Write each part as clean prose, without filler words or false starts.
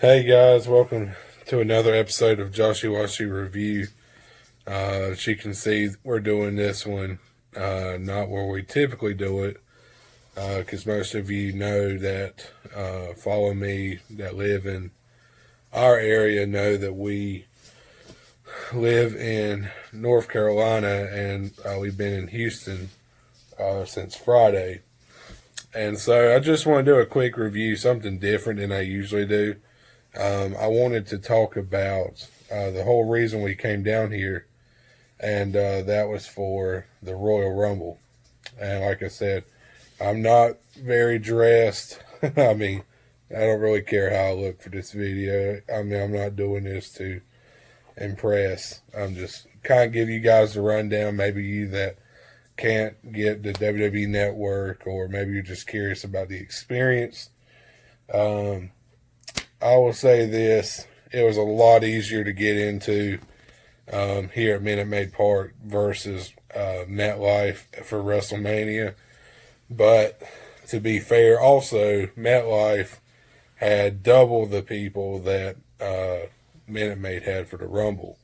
Hey guys, welcome to another episode of Joshy Washy Review. As you can see, we're doing this one not where we typically do it, because most of you know that follow me that live in our area know that we live in North Carolina, and we've been in Houston since Friday. And so I just want to do a quick review, something different than I usually do. I wanted to talk about the whole reason we came down here, and that was for the Royal Rumble. And like I said, I'm not very dressed. I mean, I don't really care how I look for this video. I mean, I'm not doing this to impress. I'm just kind of give you guys the rundown. Maybe you that can't get the WWE Network, or maybe you're just curious about the experience. I will say this, it was a lot easier to get into here at Minute Maid Park versus MetLife for WrestleMania. But to be fair, also, MetLife had double the people that Minute Maid had for the Rumble.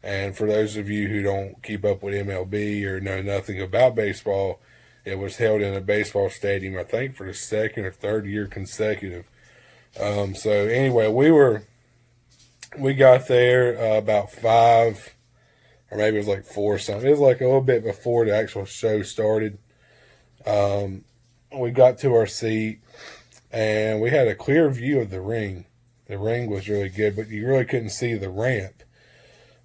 And for those of you who don't keep up with MLB or know nothing about baseball, it was held in a baseball stadium, I think, for the second or third year consecutive. So anyway, we got there about 5, or maybe it was like 4 something. It was like a little bit before the actual show started. We got to our seat, and we had a clear view of the ring. The ring was really good, but you really couldn't see the ramp.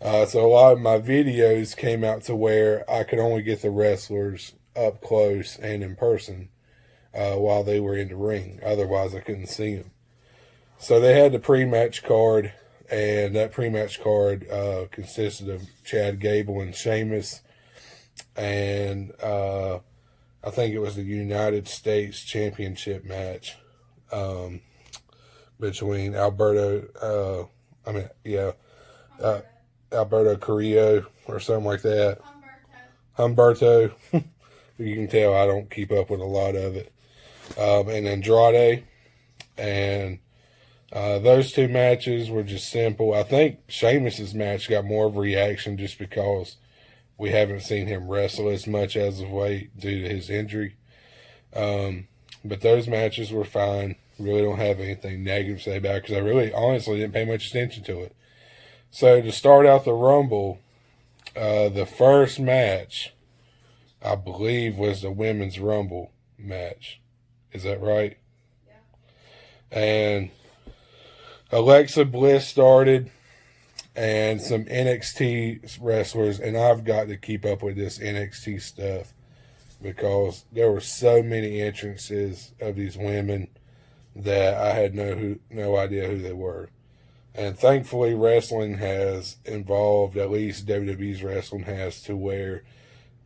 So a lot of my videos came out to where I could only get the wrestlers up close and in person while they were in the ring. Otherwise, I couldn't see them. So they had the pre-match card, and that pre-match card consisted of Chad Gable and Sheamus, and I think it was the United States Championship match between Alberto Carrillo or something like that. Humberto. You can tell I don't keep up with a lot of it. And Andrade. And those two matches were just simple. I think Sheamus's match got more of a reaction just because we haven't seen him wrestle as much as of late due to his injury. But those matches were fine. Really don't have anything negative to say about it because I really honestly didn't pay much attention to it. So to start out the Rumble, the first match, I believe, was the Women's Rumble match. Is that right? Yeah. And Alexa Bliss started, and some NXT wrestlers, and I've got to keep up with this NXT stuff because there were so many entrances of these women that I had no idea who they were. And thankfully, wrestling has evolved, at least WWE's wrestling has, to where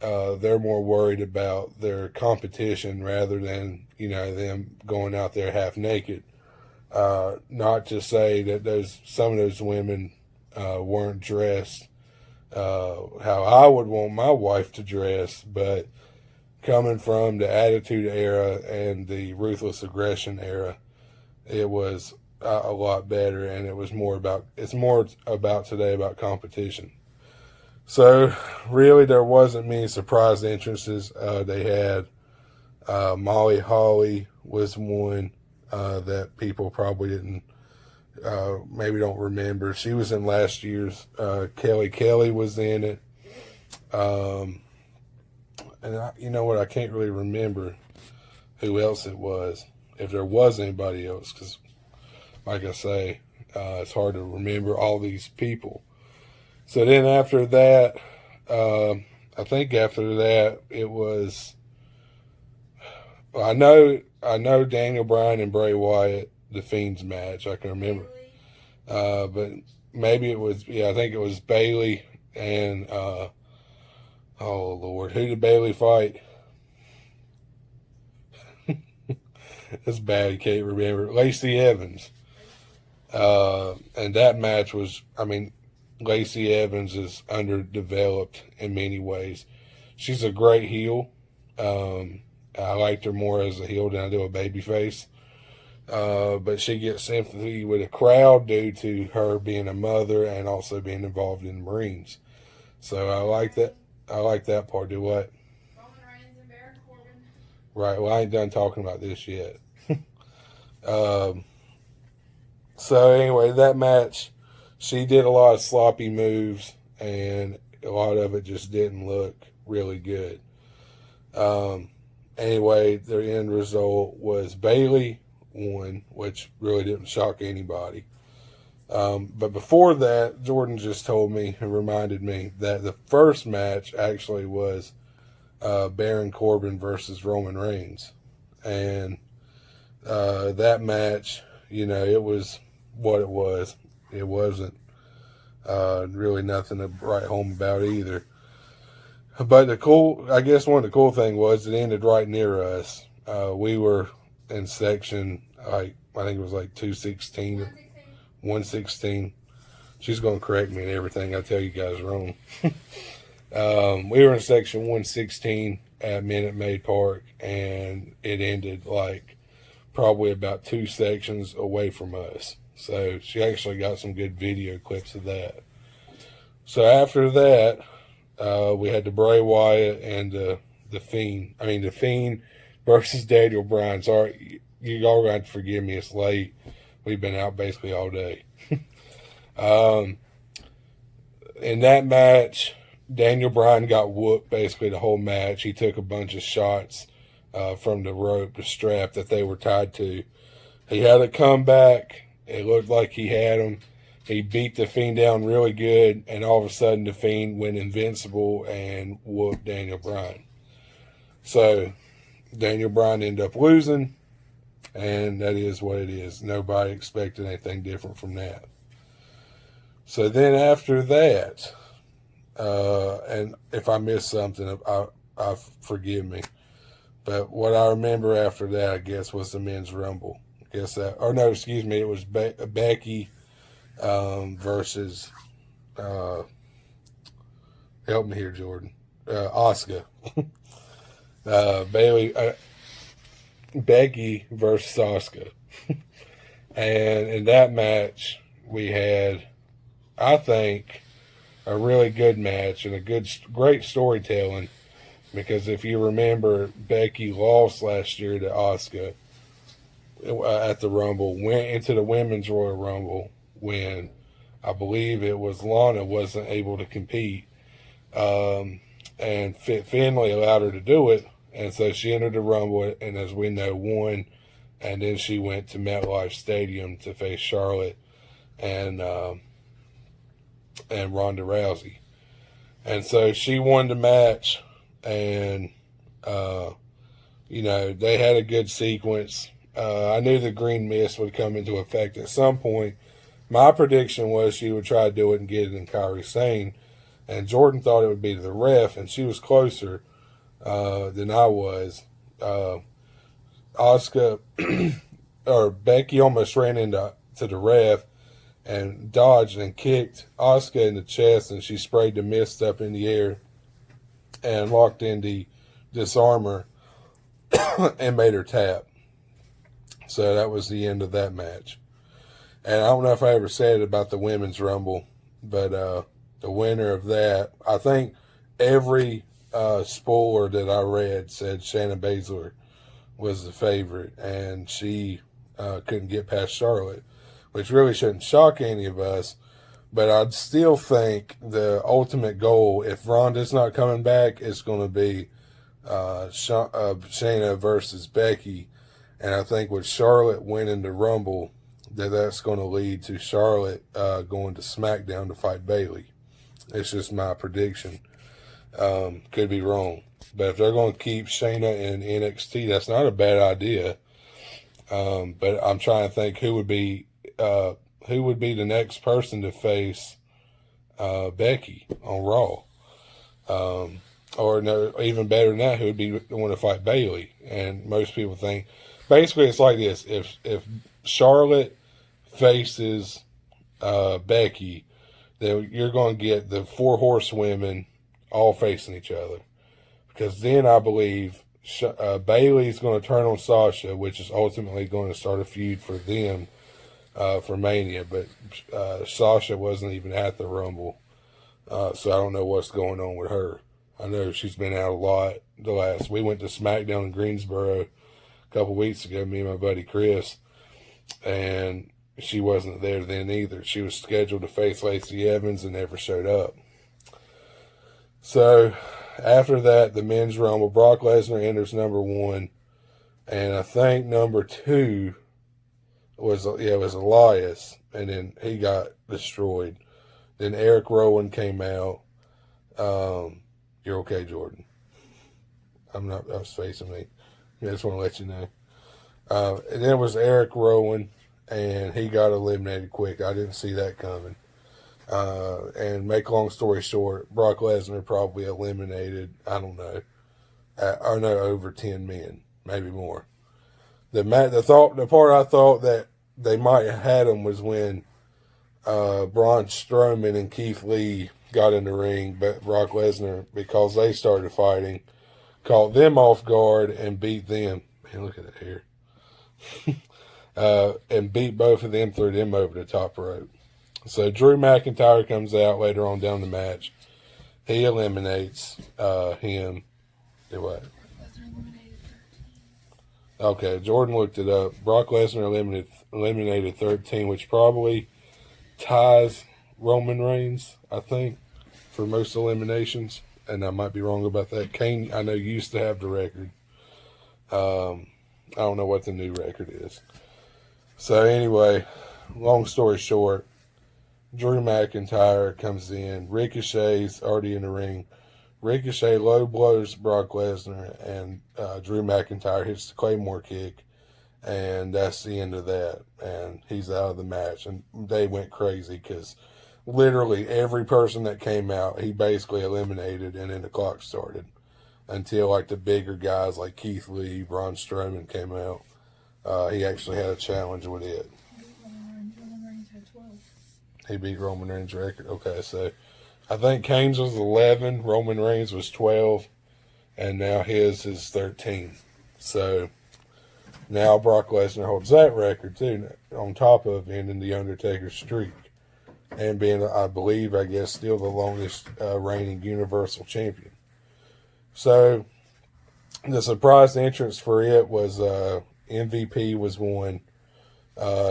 they're more worried about their competition rather than, them going out there half naked. Not to say that some of those women weren't dressed how I would want my wife to dress, but coming from the Attitude Era and the Ruthless Aggression Era, it was a lot better, and it's more about today about competition. So really there wasn't many surprise entrances. They had Molly Holly was one that people probably didn't maybe don't remember. She was in last year's. Kelly was in it. And you know what, I can't really remember who else it was, if there was anybody else, because like I say, it's hard to remember all these people. So then after that, I think after that it was, I know Daniel Bryan and Bray Wyatt, the Fiend's match, I can remember. But maybe it was, I think it was Bayley and, oh Lord, who did Bayley fight? It's bad, you can't remember. Lacey Evans. And that match was, Lacey Evans is underdeveloped in many ways. She's a great heel. I liked her more as a heel than I do a babyface. But she gets sympathy with the crowd due to her being a mother and also being involved in the Marines. So I like that. I like that part. Do what? Roman Reigns and Baron Corbin. Right. Well, I ain't done talking about this yet. So anyway, that match, she did a lot of sloppy moves, and a lot of it just didn't look really good. Anyway, the end result was Bayley won, which really didn't shock anybody. But before that, Jordan just told me and reminded me that the first match actually was Baron Corbin versus Roman Reigns. And that match, it was what it was. It wasn't really nothing to write home about either. But I guess one of the cool thing was it ended right near us. We were in section, I think it was like 216, 116. She's going to correct me and everything. I tell you guys wrong. We were in section 116 at Minute Maid Park, and it ended like probably about 2 sections away from us. So she actually got some good video clips of that. So after that, we had the Bray Wyatt and the Fiend. The Fiend versus Daniel Bryan. Sorry, you all got to forgive me. It's late. We've been out basically all day. In that match, Daniel Bryan got whooped basically the whole match. He took a bunch of shots from the rope, the strap that they were tied to. He had a comeback. It looked like he had him. He beat the Fiend down really good, and all of a sudden the Fiend went invincible and whooped Daniel Bryan. So Daniel Bryan ended up losing, and that is what it is. Nobody expected anything different from that. So then after that, and if I missed something, I forgive me. But what I remember after that, I guess, was the Men's Rumble. It was Becky versus, help me here, Jordan, Asuka. Becky versus Asuka. And in that match, we had, I think, a really good match and great storytelling. Because if you remember, Becky lost last year to Asuka at the Rumble, went into the Women's Royal Rumble when I believe it was Lana wasn't able to compete. And Finlay allowed her to do it. And so she entered the Rumble and, as we know, won. And then she went to MetLife Stadium to face Charlotte and Ronda Rousey. And so she won the match. And, they had a good sequence. I knew the green mist would come into effect at some point. My prediction was she would try to do it and get it in Kairi Sane. And Jordan thought it would be the ref, and she was closer than I was. Becky almost ran into the ref and dodged and kicked Asuka in the chest, and she sprayed the mist up in the air and locked in the disarmer and made her tap. So that was the end of that match. And I don't know if I ever said it about the Women's Rumble, but the winner of that, I think every spoiler that I read said Shayna Baszler was the favorite, and she couldn't get past Charlotte, which really shouldn't shock any of us. But I'd still think the ultimate goal, if Ronda's not coming back, is going to be Shayna versus Becky. And I think with Charlotte winning the Rumble, that's going to lead to Charlotte going to SmackDown to fight Bayley. It's just my prediction. Could be wrong. But if they're going to keep Shayna in NXT, that's not a bad idea. But I'm trying to think who would be the next person to face Becky on Raw. Or no, even better than that, who would be the one to fight Bayley. And most people think, basically it's like this. If Charlotte faces Becky, then you're going to get the 4 horsewomen all facing each other. Because then I believe Bailey's going to turn on Sasha, which is ultimately going to start a feud for them for Mania. But Sasha wasn't even at the Rumble, so I don't know what's going on with her. I know she's been out a lot we went to SmackDown in Greensboro a couple weeks ago, me and my buddy Chris, and she wasn't there then either. She was scheduled to face Lacey Evans and never showed up. So after that, the men's Rumble, Brock Lesnar enters number 1, and I think number 2 was Elias, and then he got destroyed. Then Eric Rowan came out. You're okay, Jordan. I was facing me. I just want to let you know. And then it was Eric Rowan, and he got eliminated quick. I didn't see that coming. And make a long story short, Brock Lesnar probably eliminated, I don't know, over 10 men, maybe more. The part I thought that they might have had him was when Braun Strowman and Keith Lee got in the ring, but Brock Lesnar, because they started fighting, caught them off guard and beat them. Man, look at that hair. And beat both of them, threw them over the top rope. So Drew McIntyre comes out later on down the match. He eliminates him. Do what? Okay, Jordan looked it up. Brock Lesnar eliminated 13, which probably ties Roman Reigns, I think, for most eliminations. And I might be wrong about that. Kane, I know, used to have the record. I don't know what the new record is. So anyway, long story short, Drew McIntyre comes in. Ricochet's already in the ring. Ricochet low blows Brock Lesnar, and Drew McIntyre hits the Claymore kick, and that's the end of that. And he's out of the match. And they went crazy because literally every person that came out, he basically eliminated, and then the clock started until like the bigger guys like Keith Lee, Braun Strowman came out. He actually had a challenge with it. He beat Roman Reigns' record. Okay, so I think Kane's was 11, Roman Reigns was 12, and now his is 13. So now Brock Lesnar holds that record too, on top of ending the Undertaker's streak and being, I believe, I guess, still the longest reigning Universal Champion. So the surprise entrance for it was MVP was one.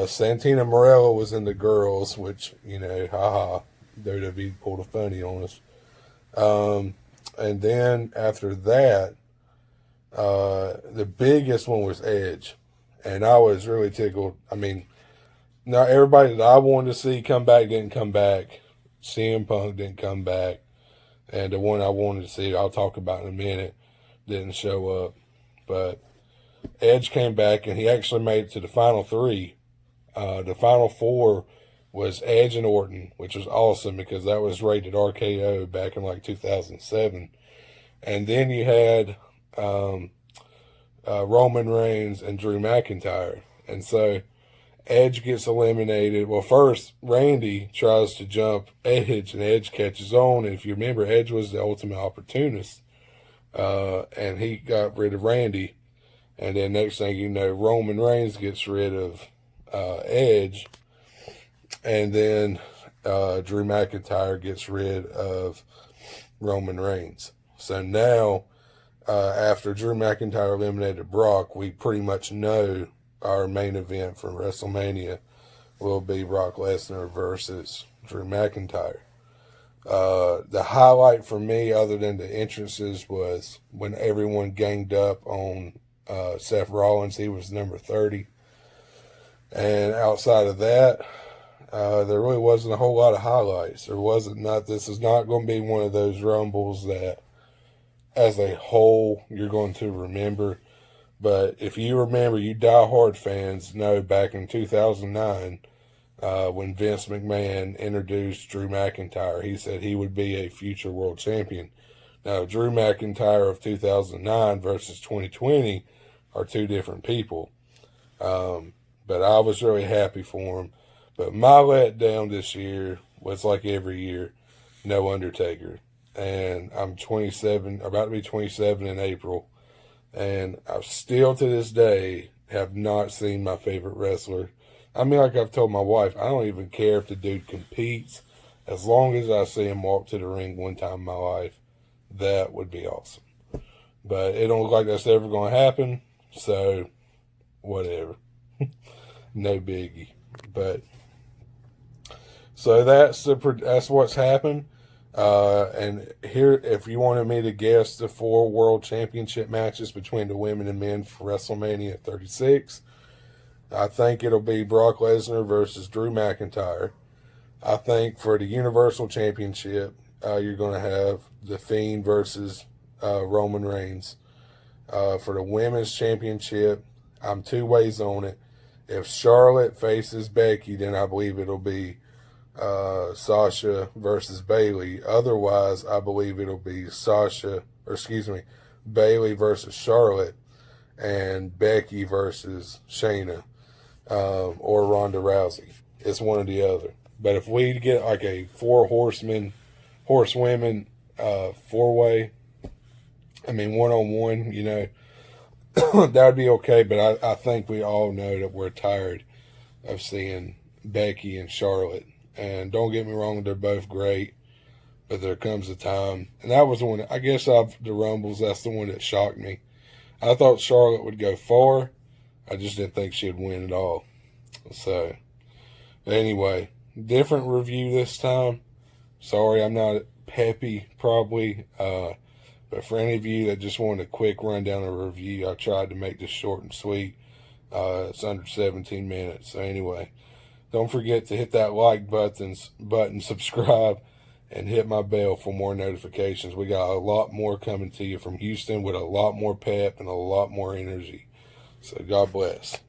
Santina Morella was in the girls, which, you know, haha, WWE pulled a funny on us. And then after that, the biggest one was Edge. And I was really tickled. I mean, not everybody that I wanted to see come back didn't come back. CM Punk didn't come back. And the one I wanted to see, I'll talk about in a minute, didn't show up. But Edge came back, and he actually made it to the final 3. The final 4 was Edge and Orton, which was awesome because that was rated RKO back in like 2007. And then you had Roman Reigns and Drew McIntyre. And so Edge gets eliminated. Well, first, Randy tries to jump Edge, and Edge catches on. And if you remember, Edge was the ultimate opportunist. And he got rid of Randy. And then next thing you know, Roman Reigns gets rid of Edge. And then Drew McIntyre gets rid of Roman Reigns. So now, after Drew McIntyre eliminated Brock, we pretty much know our main event for WrestleMania will be Brock Lesnar versus Drew McIntyre. The highlight for me, other than the entrances, was when everyone ganged up on Seth Rollins. He was number 30. And outside of that, there really wasn't a whole lot of highlights. This is not going to be one of those Rumbles that, as a whole, you're going to remember. But if you remember, you diehard fans know back in 2009, when Vince McMahon introduced Drew McIntyre, he said he would be a future world champion. Now, Drew McIntyre of 2009 versus 2020 are two different people. But I was really happy for him. But my letdown this year was like every year, no Undertaker. And I'm 27, about to be 27 in April. And I still to this day have not seen my favorite wrestler. I mean, like I've told my wife, I don't even care if the dude competes. As long as I see him walk to the ring one time in my life, that would be awesome. But it don't look like that's ever going to happen. So, whatever. No biggie. But, so that's what's happened. And here, if you wanted me to guess the 4 world championship matches between the women and men for WrestleMania 36, I think it'll be Brock Lesnar versus Drew McIntyre. I think for the Universal Championship, you're going to have The Fiend versus Roman Reigns. For the Women's Championship, I'm 2 ways on it. If Charlotte faces Becky, then I believe it'll be Sasha versus Bayley. Otherwise, I believe it'll be Bayley versus Charlotte and Becky versus Shayna or Ronda Rousey. It's one or the other. But if we get like a 4 horsewomen 4-way, I mean 1-on-1, you know, that would be okay. But I think we all know that we're tired of seeing Becky and Charlotte. And don't get me wrong, they're both great. But there comes a time, and that was the one, I guess of the Rumbles, that's the one that shocked me. I thought Charlotte would go far. I just didn't think she'd win at all. So, anyway, different review this time. Sorry, I'm not peppy, probably. But for any of you that just want a quick rundown of a review, I tried to make this short and sweet. It's under 17 minutes. So anyway, don't forget to hit that like button, subscribe, and hit my bell for more notifications. We got a lot more coming to you from Houston with a lot more pep and a lot more energy. So God bless.